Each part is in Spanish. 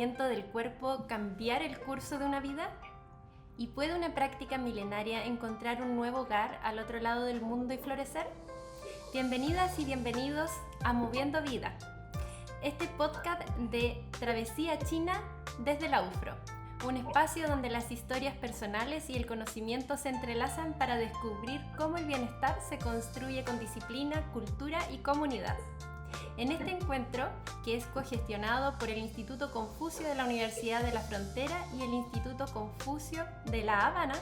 movimiento del cuerpo cambiar el curso de una vida? ¿Y puede una práctica milenaria encontrar un nuevo hogar al otro lado del mundo y florecer? Bienvenidas y bienvenidos a Moviendo Vida, este podcast de Travesía China desde la UFRO, un espacio donde las historias personales y el conocimiento se entrelazan para descubrir cómo el bienestar se construye con disciplina, cultura y comunidad. En este encuentro, que es cogestionado por el Instituto Confucio de la Universidad de la Frontera y el Instituto Confucio de La Habana,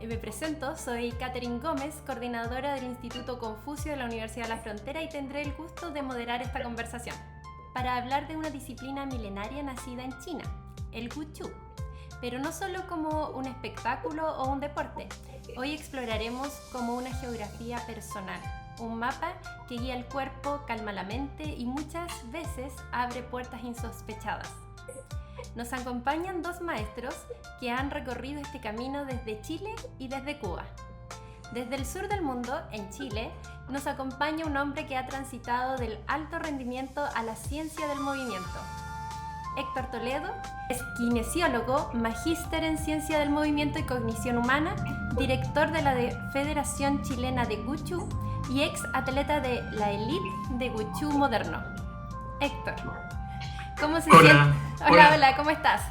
me presento, soy Catherine Gómez, coordinadora del Instituto Confucio de la Universidad de la Frontera, y tendré el gusto de moderar esta conversación para hablar de una disciplina milenaria nacida en China, el Wushu, pero no solo como un espectáculo o un deporte. Hoy exploraremos como una geografía personal, un mapa que guía el cuerpo, calma la mente y muchas veces abre puertas insospechadas. Nos acompañan dos maestros que han recorrido este camino desde Chile y desde Cuba. Desde el sur del mundo, en Chile, nos acompaña un hombre que ha transitado del alto rendimiento a la ciencia del movimiento. Héctor Toledo es kinesiólogo, magíster en ciencia del movimiento y cognición humana, director de la Federación Chilena de Wushu y ex atleta de la elite de Wushu moderno. Héctor, ¿cómo se siente? Hola, ¿cómo estás?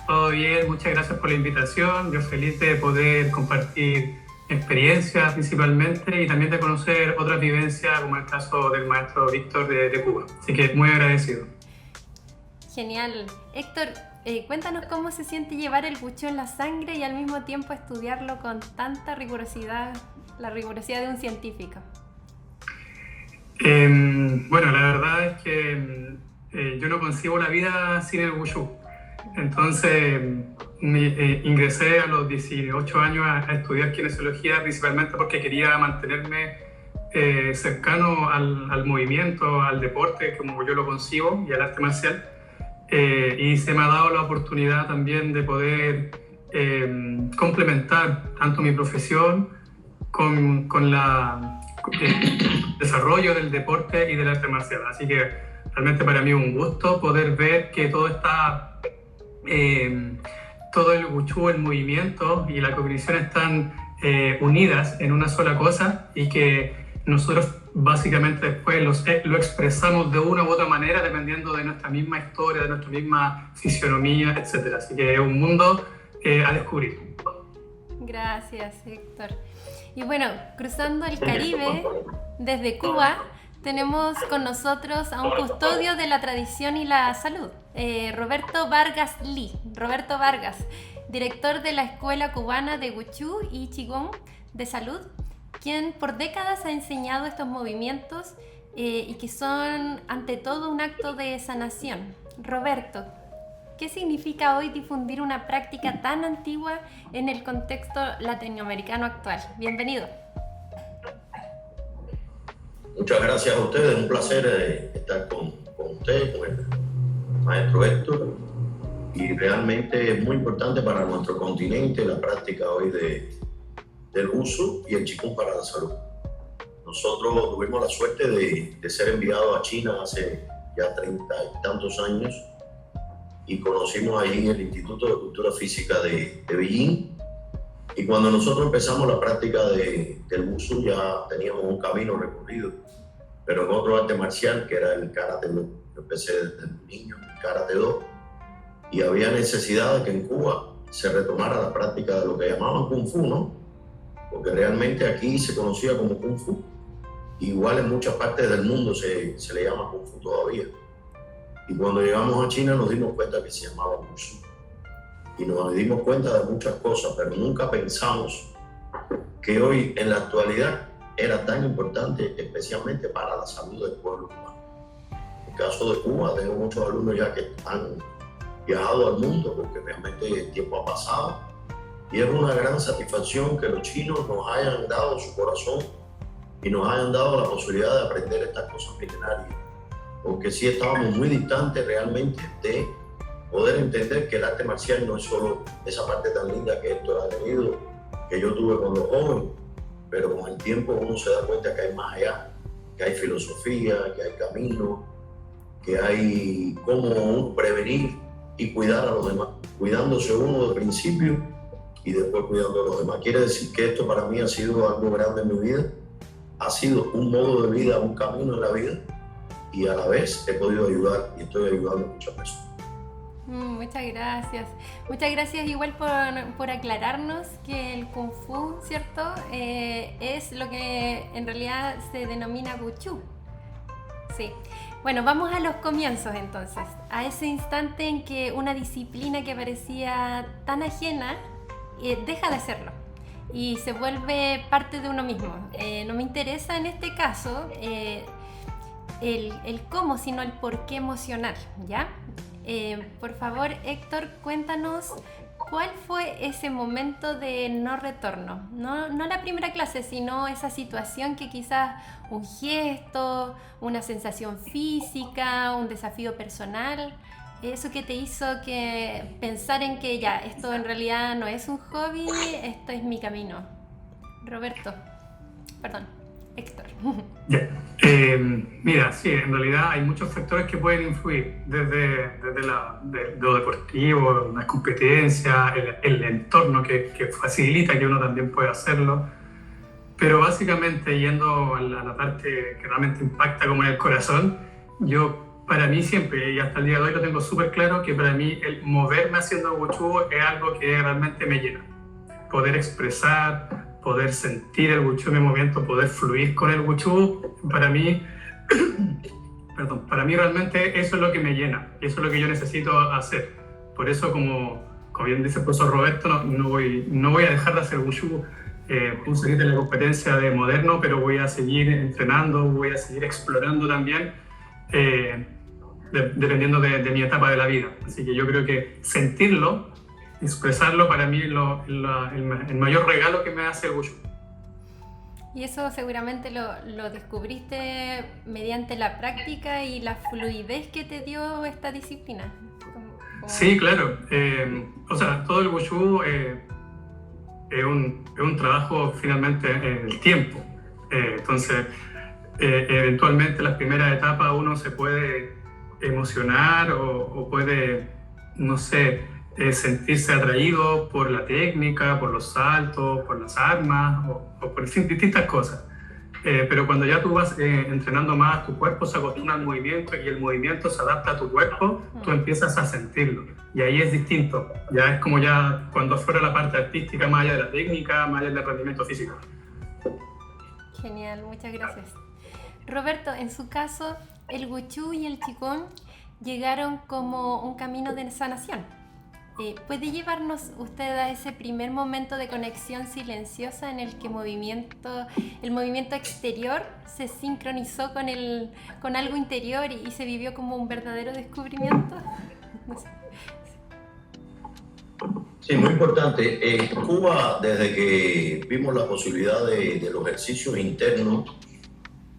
Todo bien, muchas gracias por la invitación. Yo feliz de poder compartir experiencias principalmente y también de conocer otras vivencias, como el caso del maestro Víctor de Cuba. Así que muy agradecido. Genial. Héctor, cuéntanos cómo se siente llevar el Wushu en la sangre y al mismo tiempo estudiarlo con tanta rigurosidad, la rigurosidad de un científico. Bueno, la verdad es que yo no concibo la vida sin el Wushu. Entonces ingresé a los 18 años a estudiar kinesiología, principalmente porque quería mantenerme cercano al movimiento, al deporte, como yo lo concibo, y al arte marcial. Y se me ha dado la oportunidad también de poder complementar tanto mi profesión con el desarrollo del deporte y del arte marcial. Así que realmente para mí es un gusto poder ver que todo el Wushu, el movimiento y la cognición están unidas en una sola cosa, y que nosotros básicamente después lo expresamos de una u otra manera dependiendo de nuestra misma historia, de nuestra misma fisionomía, etc. Así que es un mundo a descubrir. Gracias, Héctor. Y bueno, cruzando el Caribe desde Cuba, tenemos con nosotros a un custodio de la tradición y la salud, Roberto Vargas Lee. Roberto Vargas, director de la Escuela Cubana de Wushu y Qigong de Salud, quien por décadas ha enseñado estos movimientos y que son ante todo un acto de sanación. Roberto, ¿qué significa hoy difundir una práctica tan antigua en el contexto latinoamericano actual? Bienvenido. Muchas gracias a ustedes, un placer estar con usted, con el maestro Héctor, y realmente es muy importante para nuestro continente la práctica hoy del Wushu y el Qigong para la salud. Nosotros tuvimos la suerte de ser enviados a China hace ya 30 y tantos años, y conocimos ahí el Instituto de Cultura Física de Beijing. Y cuando nosotros empezamos la práctica del Wushu ya teníamos un camino recorrido, pero en otro arte marcial que era el Karate Do. Yo empecé desde niño en el Karate Do, y había necesidad de que en Cuba se retomara la práctica de lo que llamaban Kung Fu, ¿no? Porque realmente aquí se conocía como Kung Fu. Igual en muchas partes del mundo se le llama Kung Fu todavía. Y cuando llegamos a China nos dimos cuenta que se llamaba Wushu. Y nos dimos cuenta de muchas cosas, pero nunca pensamos que hoy, en la actualidad, era tan importante, especialmente para la salud del pueblo cubano. En el caso de Cuba, tengo muchos alumnos ya que han viajado al mundo, porque realmente el tiempo ha pasado. Y es una gran satisfacción que los chinos nos hayan dado su corazón y nos hayan dado la posibilidad de aprender estas cosas milenarias. Porque sí estábamos muy distantes realmente de poder entender que el arte marcial no es solo esa parte tan linda que Héctor ha tenido, que yo tuve cuando joven, pero con el tiempo uno se da cuenta que hay más allá, que hay filosofía, que hay camino, que hay cómo prevenir y cuidar a los demás, cuidándose uno de principio y después cuidando a los demás. Quiere decir que esto para mí ha sido algo grande en mi vida, ha sido un modo de vida, un camino en la vida, y a la vez he podido ayudar y estoy ayudando a muchas personas. Muchas gracias. Muchas gracias igual por aclararnos que el Kung Fu, ¿cierto? Es lo que en realidad se denomina Wushu. Sí. Bueno, vamos a los comienzos entonces, a ese instante en que una disciplina que parecía tan ajena deja de serlo y se vuelve parte de uno mismo. No me interesa en este caso el cómo, sino el por qué emocional, ¿ya? Por favor, Héctor, cuéntanos cuál fue ese momento de no retorno. No la primera clase, sino esa situación que quizás un gesto, una sensación física, un desafío personal, eso que te hizo que pensar en que ya, esto en realidad no es un hobby, esto es mi camino. Roberto, perdón, Héctor. Yeah. Mira, sí, en realidad hay muchos factores que pueden influir, desde lo deportivo, las competencias, el entorno que facilita que uno también pueda hacerlo, pero básicamente yendo a la parte que realmente impacta como en el corazón, para mí siempre, y hasta el día de hoy lo tengo súper claro, que para mí el moverme haciendo Wushu es algo que realmente me llena. Poder expresar, poder sentir el Wushu en mi movimiento, poder fluir con el Wushu, para mí realmente eso es lo que me llena, eso es lo que yo necesito hacer. Por eso, como bien dice el profesor Roberto, no voy a dejar de hacer Wushu. Puedo seguir en la competencia de moderno, pero voy a seguir entrenando, voy a seguir explorando también, dependiendo de mi etapa de la vida. Así que yo creo que sentirlo, expresarlo, para mí es el mayor regalo que me hace el Wushu. Y eso seguramente lo descubriste mediante la práctica y la fluidez que te dio esta disciplina. Sí, claro. Todo el Wushu es un trabajo finalmente en el tiempo. Entonces, eventualmente las primeras etapas uno se puede emocionar o puede, no sé, sentirse atraído por la técnica, por los saltos, por las armas o por distintas cosas. Pero cuando ya tú vas entrenando más, tu cuerpo se acostumbra al movimiento y el movimiento se adapta a tu cuerpo, tú empiezas a sentirlo. Y ahí es distinto. Ya es como ya cuando fuera la parte artística, más allá de la técnica, más allá del rendimiento físico. Genial, muchas gracias. Roberto, en su caso, el Wushu y el Qigong llegaron como un camino de sanación. ¿Puede llevarnos usted a ese primer momento de conexión silenciosa en el que el movimiento exterior se sincronizó con algo interior y se vivió como un verdadero descubrimiento? No sé. Sí, muy importante. En Cuba, desde que vimos la posibilidad de los ejercicios internos,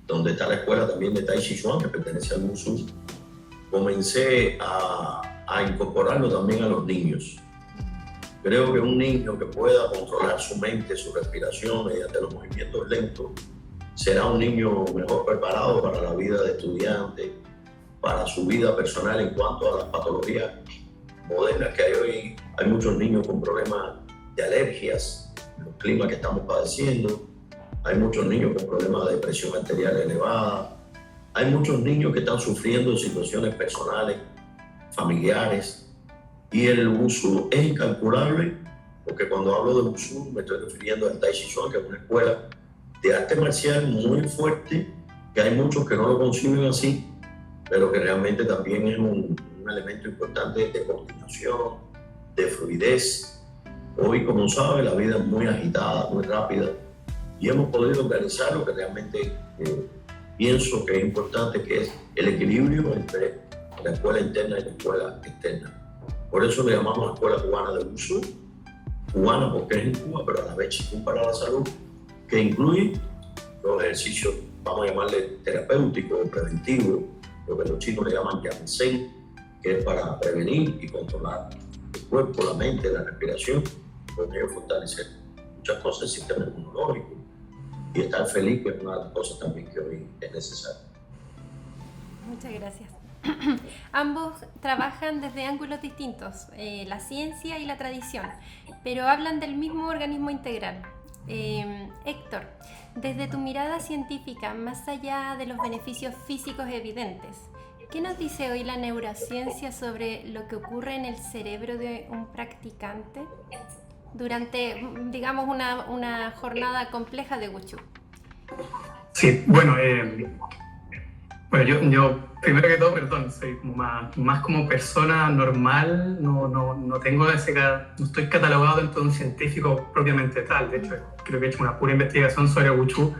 donde está la escuela también de Tai Chi Chuan, que pertenece al Wushu, comencé a incorporarlo también a los niños. Creo que un niño que pueda controlar su mente, su respiración mediante los movimientos lentos, será un niño mejor preparado para la vida de estudiante, para su vida personal en cuanto a las patologías modernas que hay hoy. Hay muchos niños con problemas de alergias, los climas que estamos padeciendo. Hay muchos niños con problemas de presión arterial elevada. Hay muchos niños que están sufriendo situaciones personales, familiares. Y el Wushu es incalculable, porque cuando hablo de Wushu me estoy refiriendo al Tai Chi Chuan, que es una escuela de arte marcial muy fuerte, que hay muchos que no lo conciben así, pero que realmente también es un elemento importante de coordinación, de fluidez. Hoy, como sabe, la vida es muy agitada, muy rápida, y hemos podido organizar lo que realmente pienso que es importante, que es el equilibrio entre la escuela interna y la escuela externa. Por eso le llamamos Escuela Cubana de Wushu, cubana porque es en Cuba, pero a la vez Qigong para la salud, que incluye los ejercicios, vamos a llamarle terapéuticos o preventivos, lo que los chinos le llaman Yang-Zen, que es para prevenir y controlar el cuerpo, la mente, la respiración, con ello fortalecer muchas cosas del sistema inmunológico y estar feliz, que es una de las cosas también que hoy es necesario. Muchas gracias. Ambos trabajan desde ángulos distintos, la ciencia y la tradición, pero hablan del mismo organismo integral. Héctor, desde tu mirada científica, más allá de los beneficios físicos evidentes, ¿qué nos dice hoy la neurociencia sobre lo que ocurre en el cerebro de un practicante durante, digamos, una jornada compleja de Wushu? Sí, bueno, yo primero que todo, perdón, soy como más como persona normal, no tengo no estoy catalogado dentro de un científico propiamente tal. De hecho, creo que he hecho una pura investigación sobre Wushu,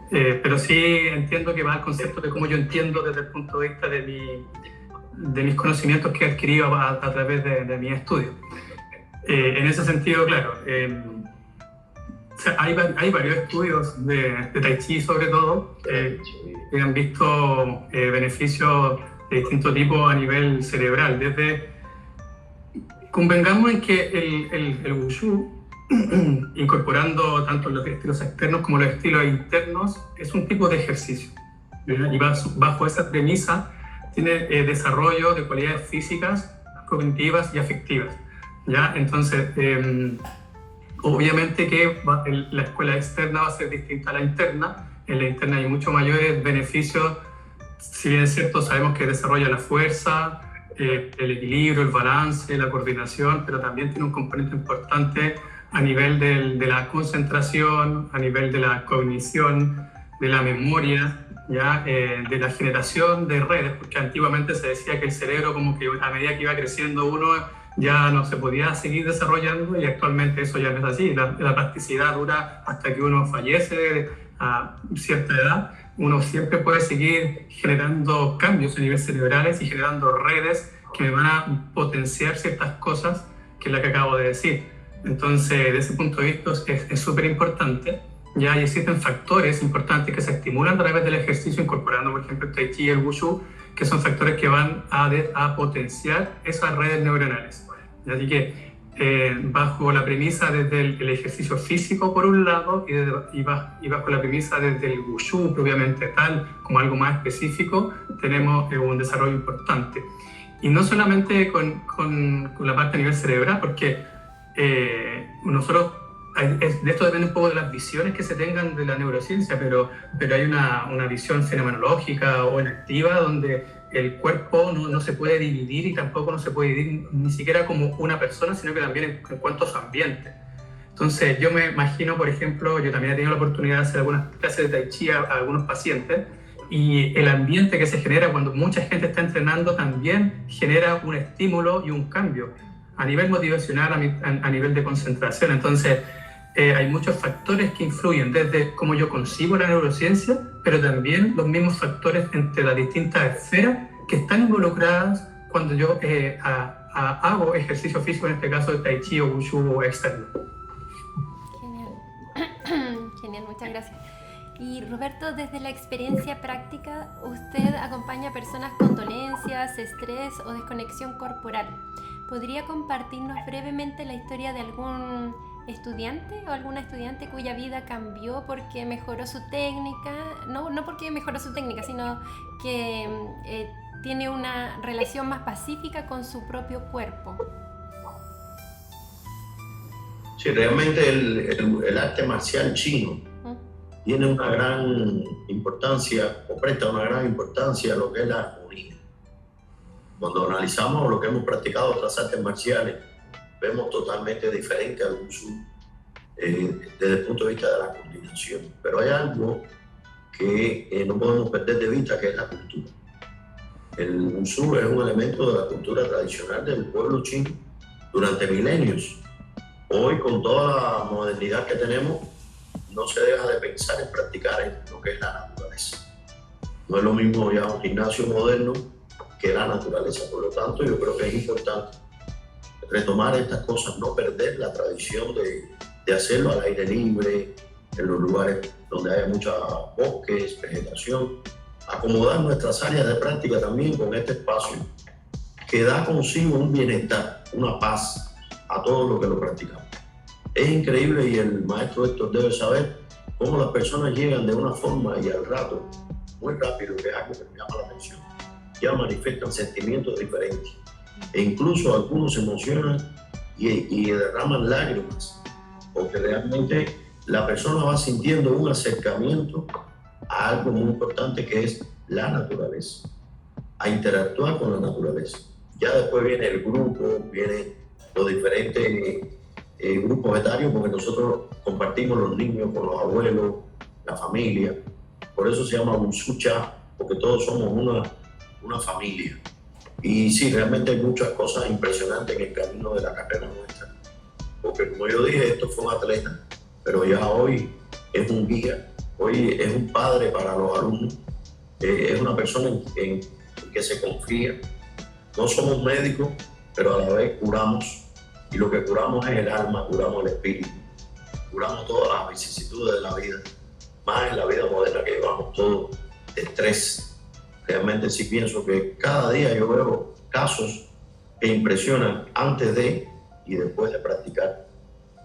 pero sí entiendo que va al concepto de cómo yo entiendo desde el punto de vista de mis conocimientos que he adquirido a través de mi estudio. En ese sentido, claro, o sea, hay varios estudios de Tai Chi, sobre todo, que han visto beneficios de distinto tipo a nivel cerebral. Convengamos en que el Wushu, incorporando tanto los estilos externos como los estilos internos, es un tipo de ejercicio. Y bajo esa premisa tiene desarrollo de cualidades físicas, cognitivas y afectivas, ¿ya? Entonces, obviamente que la escuela externa va a ser distinta a la interna. En la interna hay muchos mayores beneficios, si bien es cierto, sabemos que desarrolla la fuerza, el equilibrio, el balance, la coordinación, pero también tiene un componente importante a nivel de la concentración, a nivel de la cognición, de la memoria, ¿ya? De la generación de redes, porque antiguamente se decía que el cerebro, como que a medida que iba creciendo uno, ya no se podía seguir desarrollando, y actualmente eso ya no es así. La plasticidad dura hasta que uno fallece a cierta edad. Uno siempre puede seguir generando cambios a nivel cerebrales y generando redes que me van a potenciar ciertas cosas, que es la que acabo de decir. Entonces, desde ese punto de vista es súper importante. Ya existen factores importantes que se estimulan a través del ejercicio, incorporando, por ejemplo, el Tai Chi y el Wushu, que son factores que van a potenciar esas redes neuronales. Así que bajo la premisa desde el ejercicio físico por un lado, y bajo la premisa desde el Wushu propiamente tal, como algo más específico, tenemos un desarrollo importante. Y no solamente con la parte a nivel cerebral, porque nosotros, de esto depende un poco de las visiones que se tengan de la neurociencia, pero hay una visión fenomenológica o enactiva donde el cuerpo no se puede dividir, y tampoco no se puede dividir ni siquiera como una persona, sino que también en cuanto a su ambiente. Entonces yo me imagino, por ejemplo, yo también he tenido la oportunidad de hacer algunas clases de Tai Chi a algunos pacientes, y el ambiente que se genera cuando mucha gente está entrenando también genera un estímulo y un cambio a nivel motivacional, a nivel de concentración. Entonces, hay muchos factores que influyen, desde cómo yo concibo la neurociencia, pero también los mismos factores entre las distintas esferas que están involucradas cuando yo hago ejercicio físico, en este caso de Tai Chi o Wushu externo. Genial, genial, muchas gracias. Y Roberto, desde la experiencia práctica, usted acompaña a personas con dolencias, estrés o desconexión corporal. ¿Podría compartirnos brevemente la historia de algún estudiante o alguna estudiante cuya vida cambió porque mejoró su técnica? No porque mejoró su técnica, sino que tiene una relación más pacífica con su propio cuerpo. Sí, realmente el arte marcial chino tiene una gran importancia, o presta una gran importancia a lo que es la armonía. Cuando analizamos lo que hemos practicado otras artes marciales, vemos totalmente diferente al Wushu desde el punto de vista de la coordinación. Pero hay algo que no podemos perder de vista, que es la cultura. El Wushu es un elemento de la cultura tradicional del pueblo chino durante milenios. Hoy, con toda la modernidad que tenemos, no se deja de pensar en practicar en lo que es la naturaleza. No es lo mismo ya un gimnasio moderno que la naturaleza. Por lo tanto, yo creo que es importante retomar estas cosas, no perder la tradición de hacerlo al aire libre, en los lugares donde haya muchos bosques, vegetación, acomodar nuestras áreas de práctica también con este espacio que da consigo un bienestar, una paz a todo lo que lo practicamos. Es increíble, y el maestro Héctor debe saber cómo las personas llegan de una forma y al rato, muy rápido, que es algo que me llama la atención. ya manifiestan sentimientos diferentes. E incluso algunos se emocionan y derraman lágrimas, porque realmente la persona va sintiendo un acercamiento a algo muy importante que es la naturaleza, a interactuar con la naturaleza. Ya después viene el grupo, vienen los diferentes grupos etarios, porque nosotros compartimos los niños con los abuelos, la familia. Por eso se llama Wushu-Cha, porque todos somos una familia. Y sí, realmente hay muchas cosas impresionantes en el camino de la carrera nuestra. Porque como yo dije, esto fue un atleta, pero ya hoy es un guía, hoy es un padre para los alumnos, es una persona en que se confía. No somos médicos, pero a la vez curamos, y lo que curamos es el alma, curamos el espíritu, curamos todas las vicisitudes de la vida, más en la vida moderna que llevamos todo de estrés. Realmente sí pienso que cada día yo veo casos que impresionan antes de y después de practicar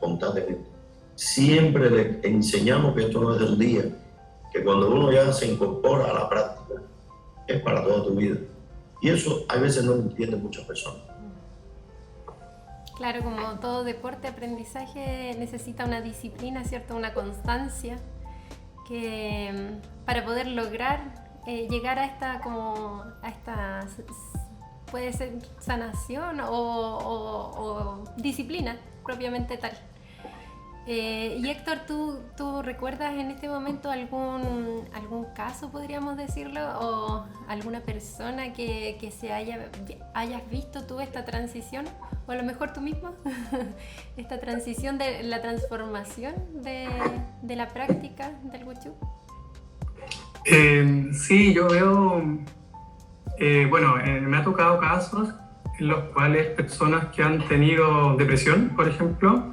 constantemente. Siempre le enseñamos que esto no es de un día, que cuando uno ya se incorpora a la práctica es para toda tu vida. Y eso a veces no lo entienden muchas personas. Claro, como todo deporte, aprendizaje necesita una disciplina, ¿cierto? Una constancia que para poder lograr llegar a esta puede ser sanación o disciplina propiamente tal. Y Héctor, ¿tú recuerdas en este momento algún caso, podríamos decirlo, o alguna persona que hayas visto tú esta transición, o a lo mejor tú mismo, esta transición de la transformación de la práctica del Wushu? Sí, yo veo, me ha tocado casos en los cuales personas que han tenido depresión, por ejemplo,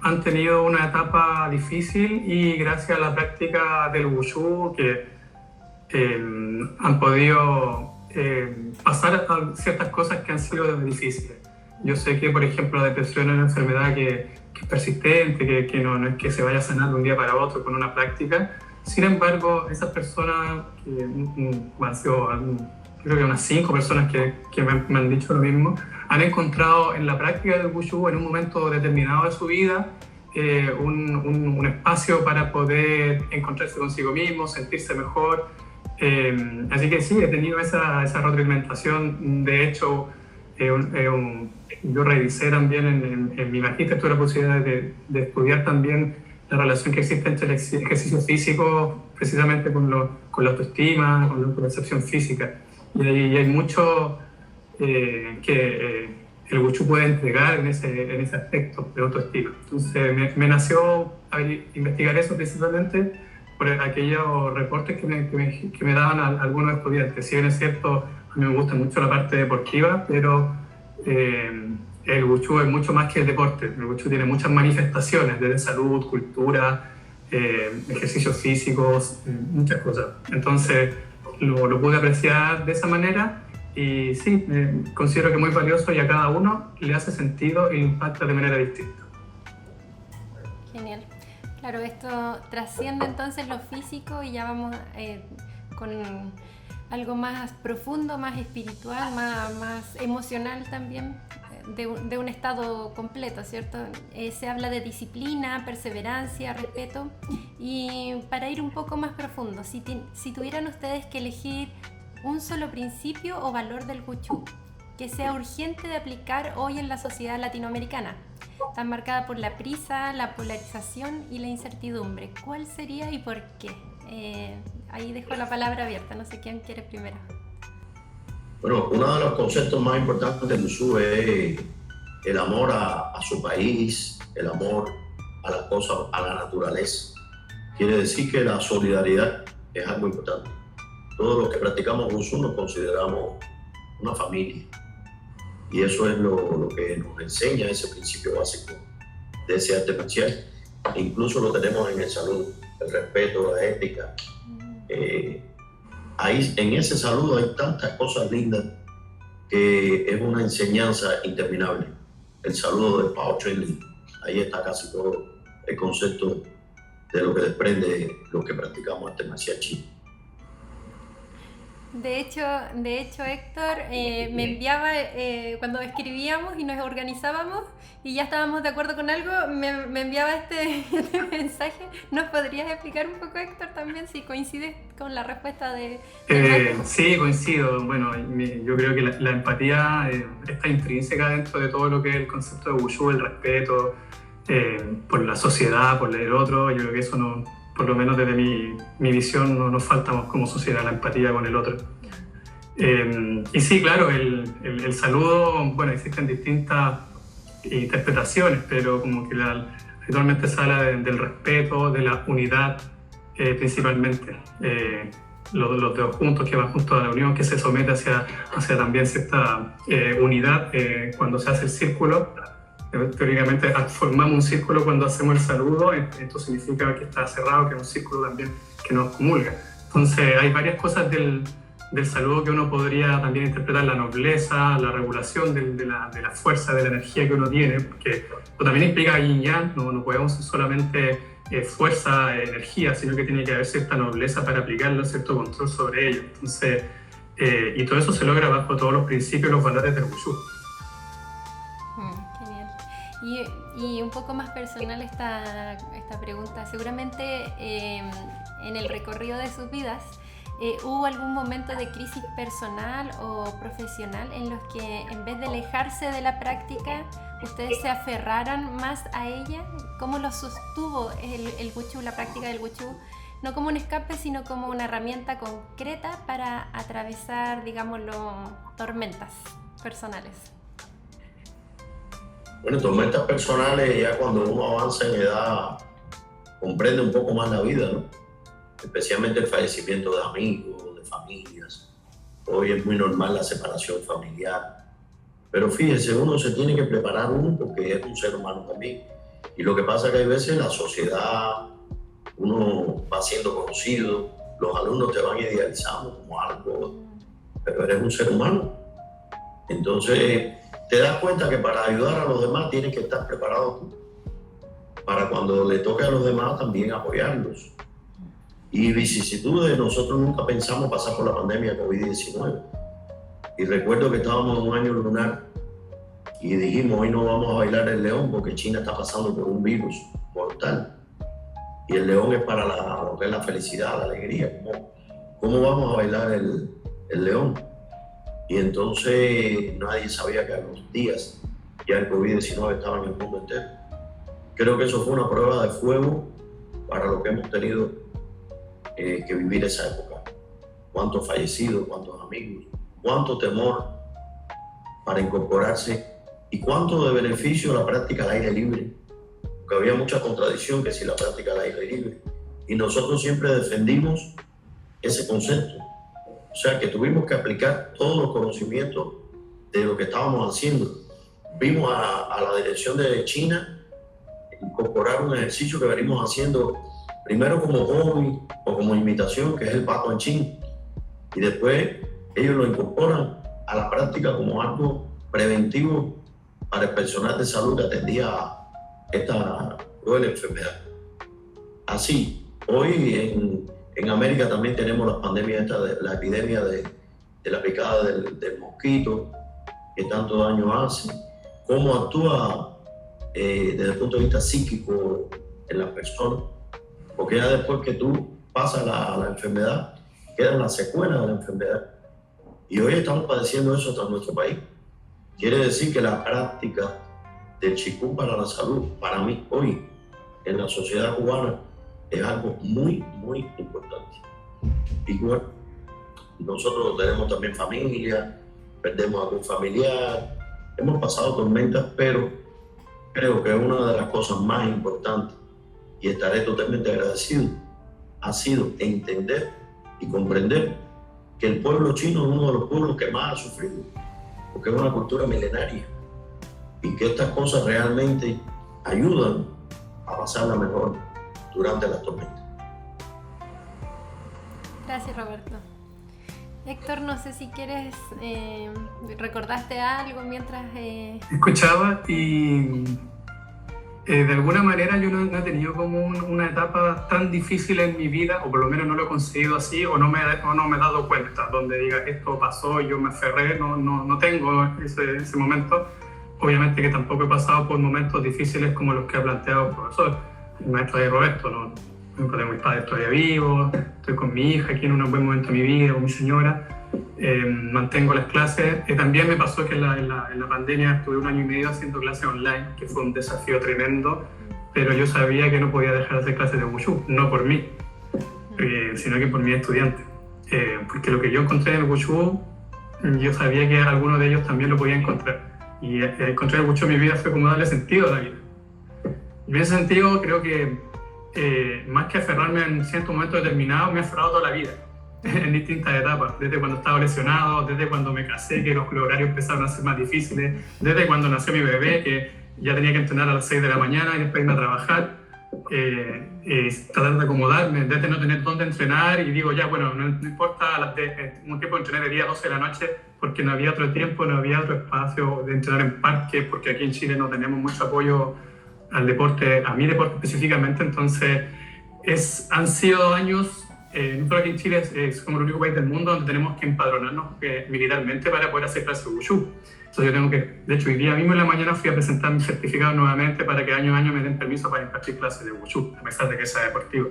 han tenido una etapa difícil y gracias a la práctica del Wushu que han podido pasar a ciertas cosas que han sido difíciles. Yo sé que, por ejemplo, la depresión es una enfermedad que es persistente, que no es que se vaya a sanar de un día para otro con una práctica. Sin embargo, esas personas, que han sido creo que unas 5 personas que me han dicho lo mismo, han encontrado en la práctica del Wushu, en un momento determinado de su vida, un espacio para poder encontrarse consigo mismo, sentirse mejor. Así que sí, he tenido esa retroalimentación. De hecho, yo revisé también en mi magíster, tuve la posibilidad de estudiar también la relación que existe entre el ejercicio físico precisamente con la autoestima, con la percepción física. Y hay mucho que el Wushu puede entregar en ese aspecto de autoestima. Entonces me nació investigar eso precisamente por aquellos reportes que me daban algunos estudiantes. Si bien es cierto, a mí me gusta mucho la parte deportiva, pero el Wushu es mucho más que el deporte. El Wushu tiene muchas manifestaciones desde salud, cultura, ejercicios físicos, muchas cosas. Entonces lo pude apreciar de esa manera y sí, considero que es muy valioso y a cada uno le hace sentido y le impacta de manera distinta. Genial. Claro, esto trasciende entonces lo físico y ya vamos con algo más profundo, más espiritual, más emocional también, de un estado completo, ¿cierto? Se habla de disciplina, perseverancia, respeto. Y para ir un poco más profundo, si tuvieran ustedes que elegir un solo principio o valor del Wushu que sea urgente de aplicar hoy en la sociedad latinoamericana, tan marcada por la prisa, la polarización y la incertidumbre, ¿cuál sería y por qué? Ahí dejo la palabra abierta, no sé quién quiere primero. Bueno, uno de los conceptos más importantes del Wushu es el amor a su país, el amor a las cosas, a la naturaleza. Quiere decir que la solidaridad es algo importante. Todos los que practicamos Wushu nos consideramos una familia. Y eso es lo que nos enseña ese principio básico de ese arte marcial. E incluso lo tenemos en el saludo, el respeto, la ética. Ahí, en ese saludo hay tantas cosas lindas que es una enseñanza interminable. El saludo de Pao Chuen-Li, ahí está casi todo el concepto de lo que desprende lo que practicamos arte marcial chino. De hecho, Héctor me enviaba, cuando escribíamos y nos organizábamos y ya estábamos de acuerdo con algo, me enviaba este mensaje. ¿Nos podrías explicar un poco, Héctor, también, si coincides con la respuesta de Sí, coincido. Bueno, yo creo que la empatía está intrínseca dentro de todo lo que es el concepto de Wushu, el respeto por la sociedad, por el otro. Yo creo que eso no, por lo menos desde mi visión, no nos faltamos como sociedad la empatía con el otro. Y sí, claro, el saludo, bueno, existen distintas interpretaciones, pero como que habitualmente se habla del respeto, de la unidad, principalmente. Los dedos juntos que van juntos a la unión, que se somete hacia también cierta unidad cuando se hace el círculo. Teóricamente formamos un círculo cuando hacemos el saludo, esto significa que está cerrado, que es un círculo también que nos comulga. Entonces hay varias cosas del saludo que uno podría también interpretar: la nobleza, la regulación de la fuerza, de la energía que uno tiene, porque esto también implica yin yang, no podemos ser solamente fuerza, energía, sino que tiene que haber cierta nobleza para aplicarlo, cierto control sobre ello. Entonces, y todo eso se logra bajo todos los principios y los valores del Wushu. Genial. Y un poco más personal esta pregunta. Seguramente en el recorrido de sus vidas ¿hubo algún momento de crisis personal o profesional en los que, en vez de alejarse de la práctica, ustedes se aferraran más a ella? ¿Cómo lo sostuvo el Wushu, la práctica del Wushu? No como un escape, sino como una herramienta concreta para atravesar, digámoslo, tormentas personales. Bueno, tormentas personales, ya cuando uno avanza en edad, comprende un poco más la vida, ¿no? Especialmente el fallecimiento de amigos, de familias. Hoy es muy normal la separación familiar. Pero fíjese, uno se tiene que preparar porque es un ser humano también. Y lo que pasa es que hay veces la sociedad, uno va siendo conocido, los alumnos te van idealizando como algo, pero eres un ser humano. Entonces te das cuenta que para ayudar a los demás tienes que estar preparado tú, para cuando le toque a los demás también apoyarlos. Y vicisitudes, nosotros nunca pensamos pasar por la pandemia COVID-19. Y recuerdo que estábamos en un año lunar y dijimos, hoy no vamos a bailar el león porque China está pasando por un virus mortal. Y el león es para lo que es la felicidad, la alegría. ¿Cómo vamos a bailar el león? Y entonces nadie sabía que a los días ya el COVID-19 estaba en el mundo entero. Creo que eso fue una prueba de fuego para lo que hemos tenido que vivir esa época. Cuántos fallecidos, cuántos amigos, cuánto temor para incorporarse y cuánto de beneficio la práctica al aire libre. Porque había mucha contradicción que si la práctica al aire libre. Y nosotros siempre defendimos ese concepto. O sea que tuvimos que aplicar todos los conocimientos de lo que estábamos haciendo. Vimos a la dirección de China incorporar un ejercicio que venimos haciendo primero como hobby o como imitación, que es el Pato en Chin, y después ellos lo incorporan a la práctica como algo preventivo para el personal de salud que atendía esta cruel enfermedad. Así, hoy en América también tenemos la pandemia la epidemia de la picada del mosquito, que tanto daño hace, cómo actúa desde el punto de vista psíquico en las personas, porque ya después que tú pasas la enfermedad, quedan las secuelas de la enfermedad. Y hoy estamos padeciendo eso hasta en nuestro país. Quiere decir que la práctica del Qigong para la salud, para mí hoy, en la sociedad cubana, es algo muy, muy importante. Y bueno, nosotros tenemos también familia, perdemos a algún familiar, hemos pasado tormentas, pero creo que una de las cosas más importantes, y estaré totalmente agradecido, ha sido entender y comprender que el pueblo chino es uno de los pueblos que más ha sufrido, porque es una cultura milenaria, y que estas cosas realmente ayudan a pasarla mejor durante las tormentas. Gracias, Roberto. Héctor, no sé si quieres, ¿recordaste algo mientras...? Escuchaba y De alguna manera yo no he tenido como una etapa tan difícil en mi vida, o por lo menos no lo he conseguido así, o no me he dado cuenta, donde diga esto pasó, yo me aferré, no tengo ese momento. Obviamente que tampoco he pasado por momentos difíciles como los que ha planteado el profesor, el maestro de Roberto, ¿no? Por ejemplo, tengo mis padres todavía vivos, estoy con mi hija aquí en un buen momento de mi vida, con mi señora, mantengo las clases. También me pasó que en la pandemia estuve 1 año y medio haciendo clases online, que fue un desafío tremendo, pero yo sabía que no podía dejar de hacer clases de Wushu, no por mí, sino que por mis estudiantes. Porque lo que yo encontré en el Wushu, yo sabía que algunos de ellos también lo podían encontrar. Y encontrar el Wushu en mi vida fue como darle sentido a la vida. Y en ese sentido creo que más que aferrarme en ciertos momentos determinados, me he aferrado toda la vida, en distintas etapas, desde cuando estaba lesionado, desde cuando me casé, que los horarios empezaron a ser más difíciles, desde cuando nació mi bebé, que ya tenía que entrenar a las 6 de la mañana y después irme a trabajar, tratar de acomodarme, desde no tener dónde entrenar, y digo ya, bueno, no importa un tiempo de entrenar el día 12 de la noche, porque no había otro tiempo, no había otro espacio de entrenar en parques, porque aquí en Chile no tenemos mucho apoyo al deporte, a mi deporte específicamente. Entonces han sido años, no solo aquí en Chile, es como el único país del mundo donde tenemos que empadronarnos militarmente para poder hacer clases de Wushu. Entonces yo tengo que, de hecho hoy día mismo en la mañana fui a presentar mi certificado nuevamente para que año a año me den permiso para impartir clases de Wushu, a pesar de que sea deportivo.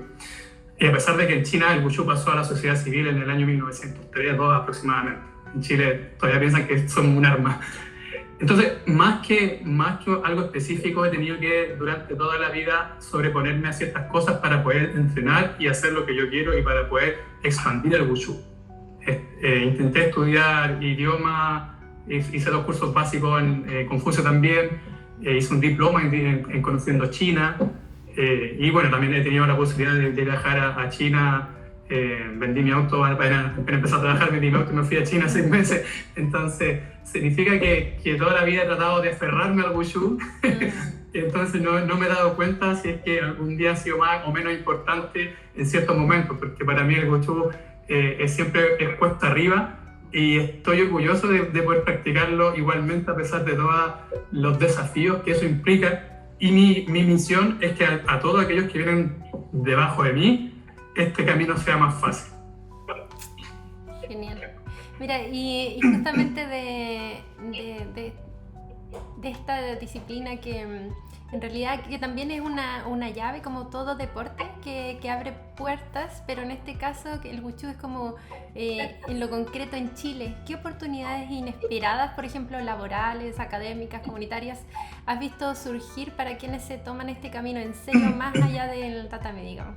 Y a pesar de que en China el Wushu pasó a la sociedad civil en el año 1903-2 aproximadamente. En Chile todavía piensan que somos un arma. Entonces, más que algo específico, he tenido que durante toda la vida sobreponerme a ciertas cosas para poder entrenar y hacer lo que yo quiero y para poder expandir el Wushu. Intenté estudiar idioma, hice 2 cursos básicos en Confucio también, hice un diploma en conociendo China, y bueno, también he tenido la posibilidad de viajar a China. Vendí mi auto para empezar a trabajar, vendí mi auto y me fui a China 6 meses. Entonces, significa que toda la vida he tratado de aferrarme al Wushu. Entonces, no me he dado cuenta si es que algún día ha sido más o menos importante en ciertos momentos, porque para mí el Wushu siempre es cuesta arriba, y estoy orgulloso de poder practicarlo igualmente a pesar de todos los desafíos que eso implica. Y mi misión es que a todos aquellos que vienen debajo de mí, este camino sea más fácil. Genial. Mira, y justamente de esta disciplina que en realidad que también es una llave, como todo deporte, que abre puertas, pero en este caso el Wushu es como en lo concreto en Chile. ¿Qué oportunidades inesperadas, por ejemplo, laborales, académicas, comunitarias, has visto surgir para quienes se toman este camino en serio más allá del tatami, digamos?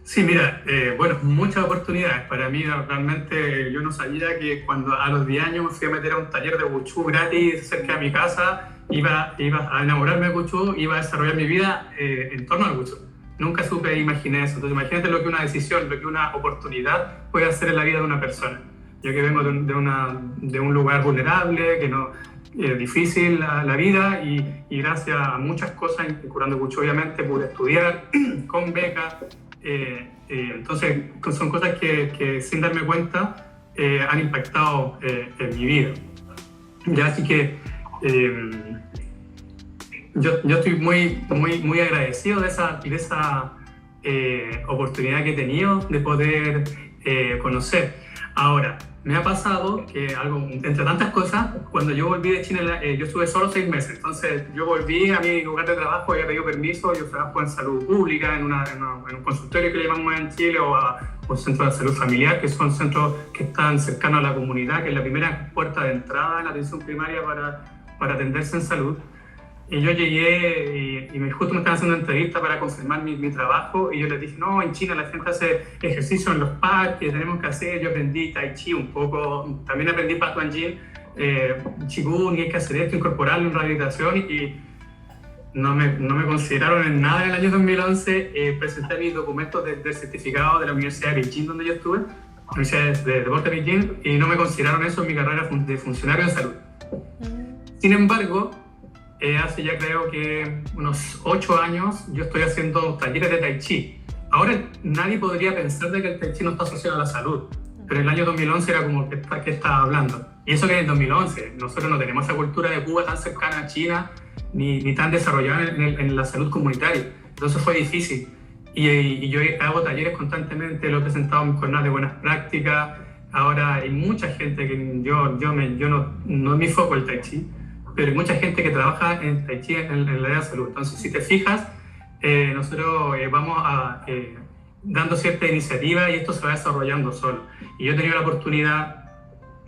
Sí, mira, bueno, muchas oportunidades. Para mí realmente yo no sabía que cuando a los 10 años me fui a meter a un taller de Wushu gratis cerca de mi casa, iba a enamorarme de Wushu, iba a desarrollar mi vida en torno al Wushu. Nunca imaginé eso. Entonces imagínate lo que una decisión, lo que una oportunidad puede hacer en la vida de una persona. Yo que vengo de un lugar vulnerable, que no difícil la vida, y gracias a muchas cosas, curando Wushu obviamente, pude estudiar con beca. Entonces son cosas que sin darme cuenta han impactado en mi vida. Ya, así que yo estoy muy agradecido de esa oportunidad que he tenido de poder conocer. Ahora, me ha pasado que entre tantas cosas, cuando yo volví de China, yo estuve solo 6 meses, entonces yo volví a mi lugar de trabajo, había pedido permiso, yo trabajo en salud pública, en un consultorio que le llamamos en Chile, o un centro de salud familiar, que son centros que están cercanos a la comunidad, que es la primera puerta de entrada en la atención primaria para atenderse en salud. Y yo llegué y justo me estaban haciendo una entrevista para confirmar mi trabajo, y yo les dije, no, en China la gente hace ejercicio en los parques, tenemos que hacer. Yo aprendí Tai Chi un poco, también aprendí Patuan-Jin, Qigong, y hay que hacer esto, incorporarlo en rehabilitación, y no me consideraron en nada en el año 2011. Presenté mis documentos del certificado de la Universidad de Beijing, donde yo estuve, la Universidad de Deporte de Beijing, y no me consideraron eso en mi carrera de funcionario de salud. Sin embargo, hace ya creo que unos 8 años yo estoy haciendo talleres de Tai Chi. Ahora nadie podría pensar de que el Tai Chi no está asociado a la salud, pero en el año 2011 era como, ¿qué estaba hablando? Y eso que en el 2011, nosotros no tenemos esa cultura de Cuba tan cercana a China, ni tan desarrollada en la salud comunitaria. Entonces fue difícil. Y yo hago talleres constantemente, lo he presentado en mis jornadas de buenas prácticas. Ahora hay mucha gente que no es mi foco el Tai Chi, pero hay mucha gente que trabaja en Tai Chi en el área de salud. Entonces, si te fijas, nosotros vamos dando cierta iniciativa y esto se va desarrollando solo. Y yo he tenido la oportunidad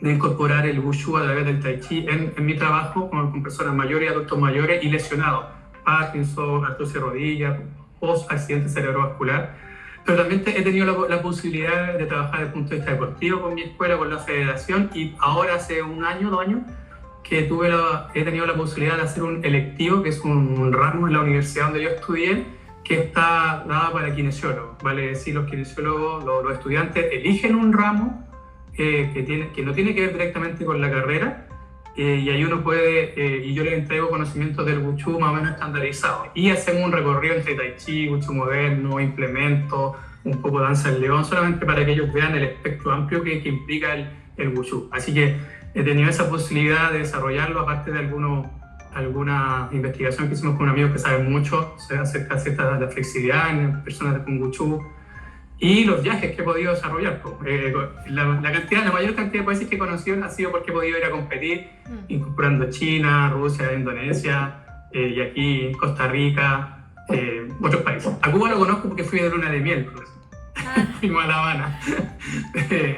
de incorporar el Wushu a través del Tai Chi en mi trabajo con personas mayores y adultos mayores y lesionados, Parkinson, artrosis de rodilla, post-accidente cerebrovascular. Pero también he tenido la posibilidad de trabajar desde el punto de vista deportivo con mi escuela, con la federación, y ahora hace 1 año, 2 años, que he tenido la posibilidad de hacer un electivo, que es un ramo en la universidad donde yo estudié, que está dada para kinesiólogos. Vale decir, los kinesiólogos, los estudiantes eligen un ramo que no tiene que ver directamente con la carrera, y ahí uno puede, y yo les entrego conocimientos del Wushu más o menos estandarizados. Y hacemos un recorrido entre Tai Chi, Wushu moderno, implementos, un poco danza del león, solamente para que ellos vean el espectro amplio que implica el Wushu. Así que he tenido esa posibilidad de desarrollarlo, aparte de alguna investigación que hicimos con amigos que saben mucho acerca de la flexibilidad en personas con Wushu, y los viajes que he podido desarrollar. La mayor cantidad de países que he conocido ha sido porque he podido ir a competir, incorporando China, Rusia, Indonesia, y aquí Costa Rica, otros países. A Cuba lo conozco porque fui de luna de miel, por eso. Fuimos a La Habana.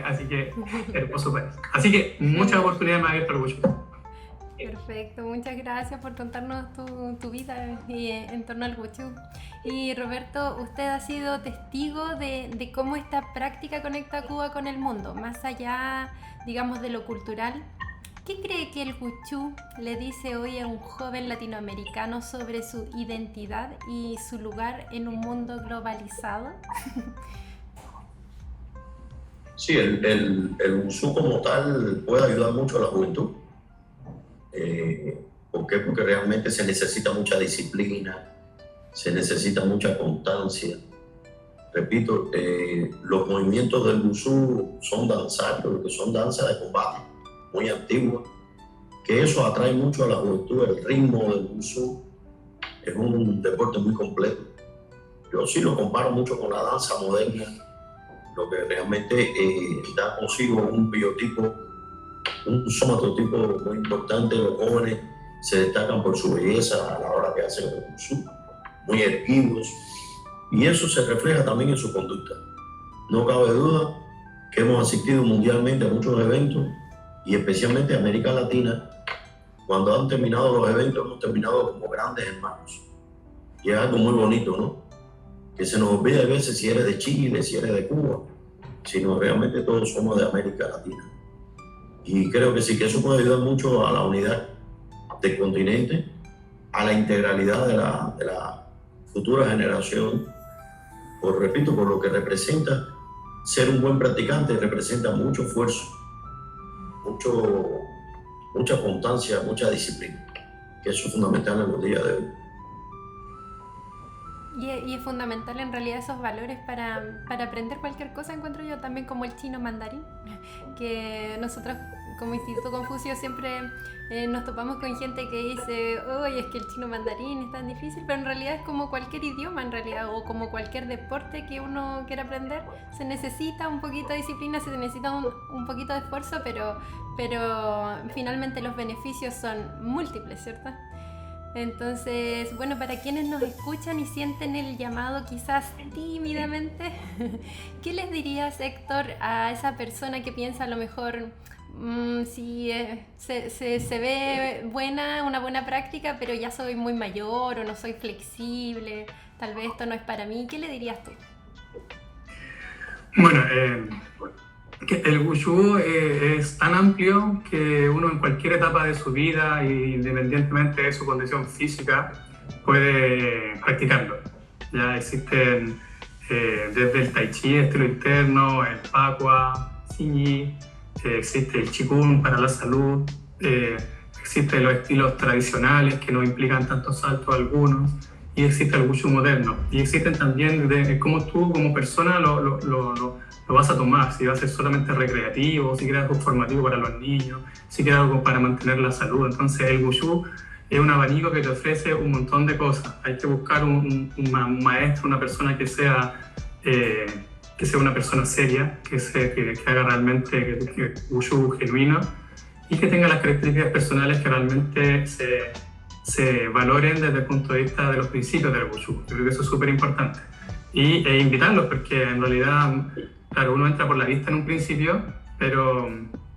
Así que, hermoso país. Así que muchas oportunidades me ha abierto el Wushu. Perfecto, muchas gracias por contarnos tu vida en torno al Wushu. Y Roberto, usted ha sido testigo de cómo esta práctica conecta a Cuba con el mundo, más allá, digamos, de lo cultural. ¿Qué cree que el Wushu le dice hoy a un joven latinoamericano sobre su identidad y su lugar en un mundo globalizado? Sí, el Wushu como tal puede ayudar mucho a la juventud. ¿Por qué? Porque realmente se necesita mucha disciplina, se necesita mucha constancia. Repito, los movimientos del Wushu son danzarios, que son danzas de combate muy antiguas, que eso atrae mucho a la juventud. El ritmo del Wushu es un deporte muy completo. Yo sí lo comparo mucho con la danza moderna, lo que realmente da consigo un biotipo, un somatotipo muy importante. Los jóvenes se destacan por su belleza a la hora que hacen el Wushu, muy erguidos, y eso se refleja también en su conducta. No cabe duda que hemos asistido mundialmente a muchos eventos, y especialmente en América Latina, cuando han terminado los eventos, hemos terminado como grandes hermanos. Y es algo muy bonito, ¿no? Que se nos olvida a veces si eres de Chile, si eres de Cuba, sino realmente todos somos de América Latina. Y creo que sí, que eso puede ayudar mucho a la unidad del continente, a la integralidad de la futura generación. Repito, por lo que representa ser un buen practicante, representa mucho esfuerzo, mucha constancia, mucha disciplina, que eso es fundamental en los días de hoy. Y es fundamental en realidad esos valores para aprender cualquier cosa, encuentro yo, también como el chino mandarín, que nosotros como Instituto Confucio siempre nos topamos con gente que dice, oye, es que el chino mandarín es tan difícil, pero en realidad es como cualquier idioma en realidad, o como cualquier deporte que uno quiera aprender, se necesita un poquito de disciplina, se necesita un poquito de esfuerzo, pero finalmente los beneficios son múltiples, ¿cierto? Entonces, bueno, para quienes nos escuchan y sienten el llamado quizás tímidamente, ¿qué les dirías, Héctor, a esa persona que piensa a lo mejor si se ve una buena práctica, pero ya soy muy mayor o no soy flexible, tal vez esto no es para mí? ¿Qué le dirías tú? Bueno, el Wushu es tan amplio que uno en cualquier etapa de su vida, independientemente de su condición física, puede practicarlo. Ya existen desde el Tai Chi, estilo interno, el Pakwa, Xingyi, existe el Qigong para la salud, existen los estilos tradicionales que no implican tantos saltos algunos, y existe el Wushu moderno. Y existen también de cómo tú como persona lo vas a tomar, si va a ser solamente recreativo, si quieres algo formativo para los niños, si quieres algo para mantener la salud. Entonces el Wushu es un abanico que te ofrece un montón de cosas. Hay que buscar un maestro, una persona que sea una persona seria, que haga realmente Wushu genuino y que tenga las características personales que realmente se valoren desde el punto de vista de los principios del Wushu. Yo creo que eso es súper importante. E invitarlos, porque en realidad, claro, uno entra por la vista en un principio, pero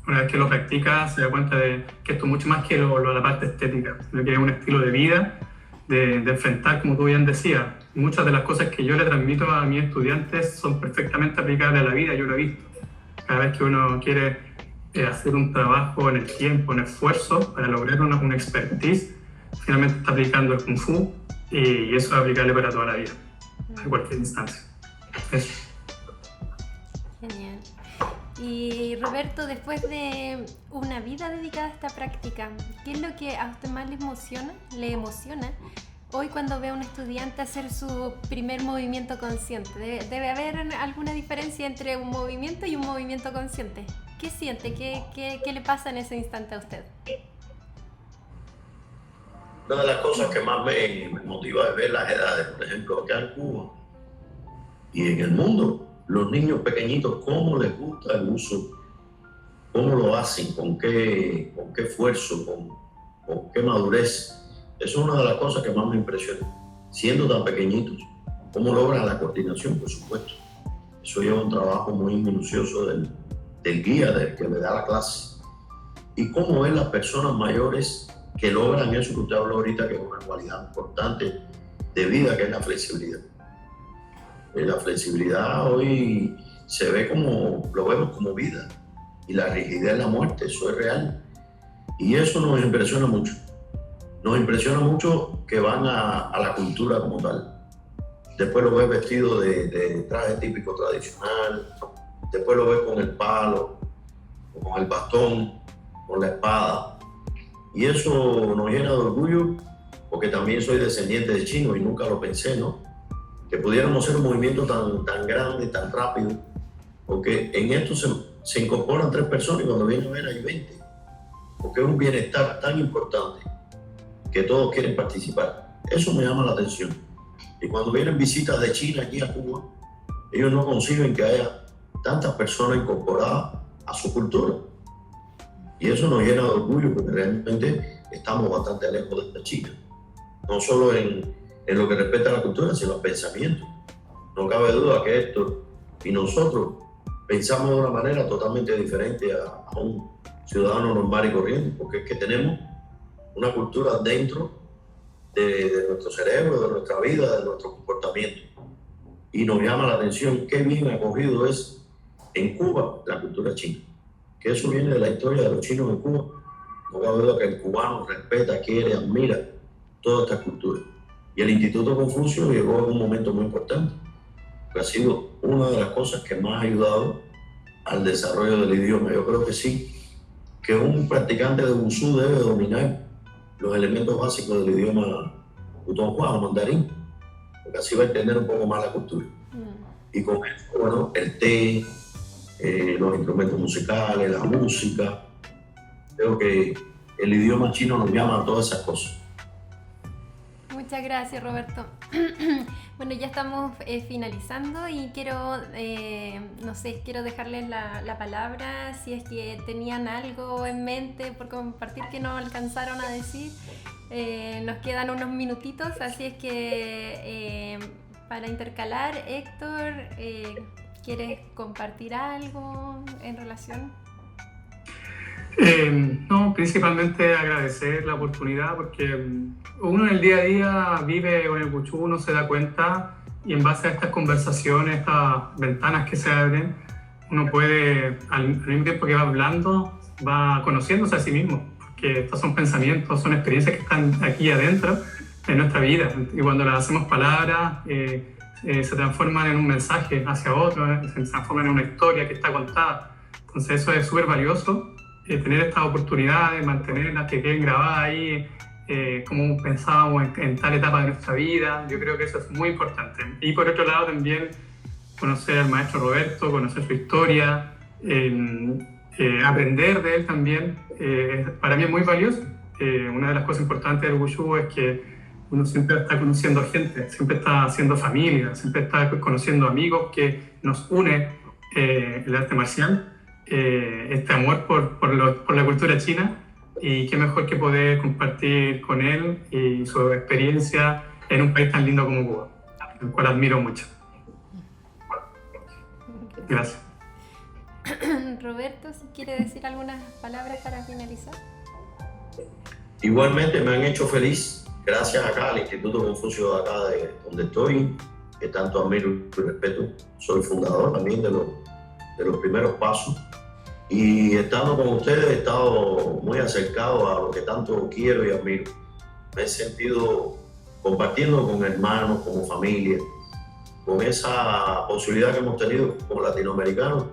una vez que lo practica se da cuenta de que esto es mucho más que la parte estética, sino que es un estilo de vida, de enfrentar, como tú bien decías. Muchas de las cosas que yo le transmito a mis estudiantes son perfectamente aplicables a la vida, yo lo he visto. Cada vez que uno quiere hacer un trabajo en el tiempo, en esfuerzo, para lograr una expertise, finalmente está aplicando el Kung Fu y eso es aplicable para toda la vida, en cualquier instancia. Eso. Genial. Y Roberto, después de una vida dedicada a esta práctica, ¿qué es lo que a usted más le emociona hoy cuando ve a un estudiante hacer su primer movimiento consciente? Debe haber alguna diferencia entre un movimiento y un movimiento consciente. ¿Qué siente? ¿Qué le pasa en ese instante a usted? Una de las cosas que más me motiva es ver las edades, por ejemplo, acá en Cuba y en el mundo, los niños pequeñitos, cómo les gusta el uso, cómo lo hacen, con qué esfuerzo, con qué madurez. Eso es una de las cosas que más me impresiona. Siendo tan pequeñitos, cómo logran la coordinación, por supuesto. Eso lleva un trabajo muy minucioso del guía, del que le da la clase. Y cómo ven las personas mayores que logran eso que usted habló ahorita, que es una cualidad importante de vida, que es la flexibilidad. La flexibilidad hoy se ve lo vemos como vida, y la rigidez es la muerte, eso es real. Y eso nos impresiona mucho. Nos impresiona mucho que van a la cultura como tal. Después lo ves vestido de traje típico tradicional, después lo ves con el palo, o con el bastón, con la espada. Y eso nos llena de orgullo, porque también soy descendiente de chinos y nunca lo pensé, ¿no? Que pudiéramos hacer un movimiento tan grande, tan rápido, porque en esto se incorporan 3 personas y cuando vienen a ver hay 20, porque es un bienestar tan importante que todos quieren participar. Eso me llama la atención. Y cuando vienen visitas de China aquí a Cuba, ellos no conciben que haya tantas personas incorporadas a su cultura. Y eso nos llena de orgullo, porque realmente estamos bastante lejos de China. No solo en lo que respecta a la cultura, sino al pensamiento. No cabe duda que esto y nosotros pensamos de una manera totalmente diferente a un ciudadano normal y corriente, porque es que tenemos una cultura dentro de nuestro cerebro, de nuestra vida, de nuestro comportamiento. Y nos llama la atención qué bien acogido es en Cuba la cultura china. Que eso viene de la historia de los chinos en Cuba. No cabe duda que el cubano respeta, quiere, admira toda esta cultura. Y el Instituto Confucio llegó en un momento muy importante, que ha sido una de las cosas que más ha ayudado al desarrollo del idioma. Yo creo que sí, que un practicante de Wushu debe dominar los elementos básicos del idioma putonghua o mandarín, porque así va a entender un poco más la cultura. Y con eso, bueno, el té, los instrumentos musicales, la música, creo que el idioma chino nos llama a todas esas cosas. Muchas gracias, Roberto. Bueno, ya estamos finalizando y quiero dejarles la palabra si es que tenían algo en mente por compartir que no alcanzaron a decir. Nos quedan unos minutitos, así es que para intercalar, Héctor, ¿quieres compartir algo en relación? No, principalmente agradecer la oportunidad, porque uno en el día a día vive con el Wushu, uno se da cuenta y en base a estas conversaciones, estas ventanas que se abren, uno puede, al mismo tiempo que va hablando, va conociéndose a sí mismo, porque estos son pensamientos, son experiencias que están aquí adentro de nuestra vida, y cuando las hacemos palabras se transforman en un mensaje hacia otro, se transforman en una historia que está contada. Entonces eso es súper valioso, tener esta oportunidad de mantenerlas, que queden grabadas ahí cómo pensábamos en tal etapa de nuestra vida. Yo creo que eso es muy importante. Y por otro lado también conocer al maestro Roberto, conocer su historia, aprender de él también, para mí es muy valioso. Una de las cosas importantes del Wushu es que uno siempre está conociendo gente, siempre está haciendo familia, siempre está conociendo amigos que nos une el arte marcial, este amor por la cultura china, y qué mejor que poder compartir con él y su experiencia en un país tan lindo como Cuba, el cual admiro mucho. Gracias. Roberto, si quiere decir algunas palabras para finalizar. Igualmente me han hecho feliz, gracias acá al Instituto Confucio de acá de donde estoy, que tanto admiro y respeto. Soy fundador también de los primeros pasos. Y estando con ustedes he estado muy acercado a lo que tanto quiero y admiro. Me he sentido compartiendo con hermanos, como familia, con esa posibilidad que hemos tenido como latinoamericanos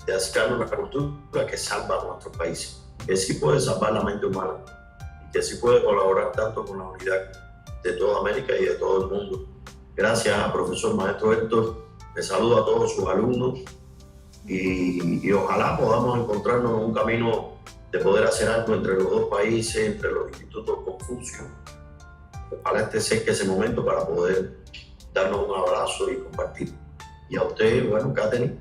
de acercarnos a una cultura que salva a nuestros países, que sí puede salvar la mente humana y que sí puede colaborar tanto con la unidad de toda América y de todo el mundo. Gracias al profesor maestro Héctor, le saludo a todos sus alumnos y ojalá podamos encontrarnos en un camino de poder hacer algo entre los dos países, entre los institutos Confucio. Ojalá este sea ese momento para poder darnos un abrazo y compartir. Y a ustedes, bueno, Katherine,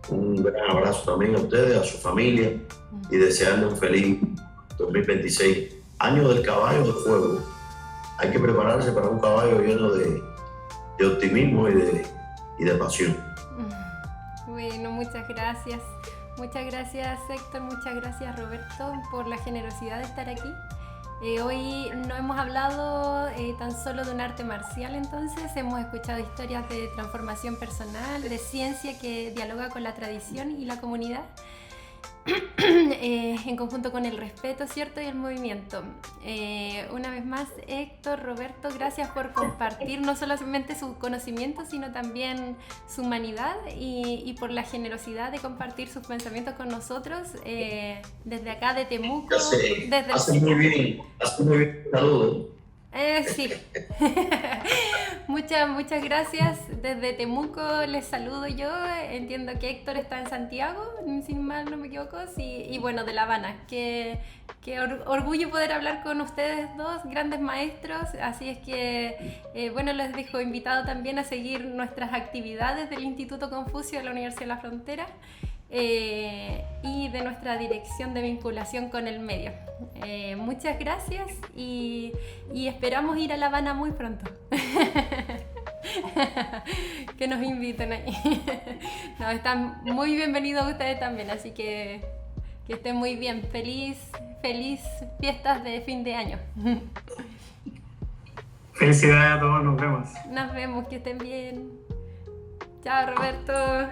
un gran abrazo también a ustedes, a su familia, y desearles un feliz 2026. Año del caballo de fuego. Hay que prepararse para un caballo lleno de optimismo y de pasión. Bueno, muchas gracias. Muchas gracias, Héctor. Muchas gracias, Roberto, por la generosidad de estar aquí. Hoy no hemos hablado tan solo de un arte marcial, entonces hemos escuchado historias de transformación personal, de ciencia que dialoga con la tradición y la comunidad, en conjunto con el respeto, ¿cierto? Y el movimiento. Una vez más, Héctor, Roberto, gracias por compartir no solamente su conocimiento, sino también su humanidad y por la generosidad de compartir sus pensamientos con nosotros, desde acá de Temuco. Hace muy bien, saludos. Sí. Muchas gracias. Desde Temuco les saludo yo. Entiendo que Héctor está en Santiago, si mal no me equivoco. Sí, y bueno, de La Habana. Qué orgullo poder hablar con ustedes dos, grandes maestros. Así es que, bueno, les dejo invitado también a seguir nuestras actividades del Instituto Confucio de la Universidad de la Frontera. Y de nuestra dirección de vinculación con el medio. Muchas gracias y esperamos ir a La Habana muy pronto. Que nos inviten ahí. No, están muy bienvenidos ustedes también, así que estén muy bien. Feliz fiestas de fin de año. Felicidades a todos, nos vemos. Nos vemos, que estén bien. Chao, Roberto.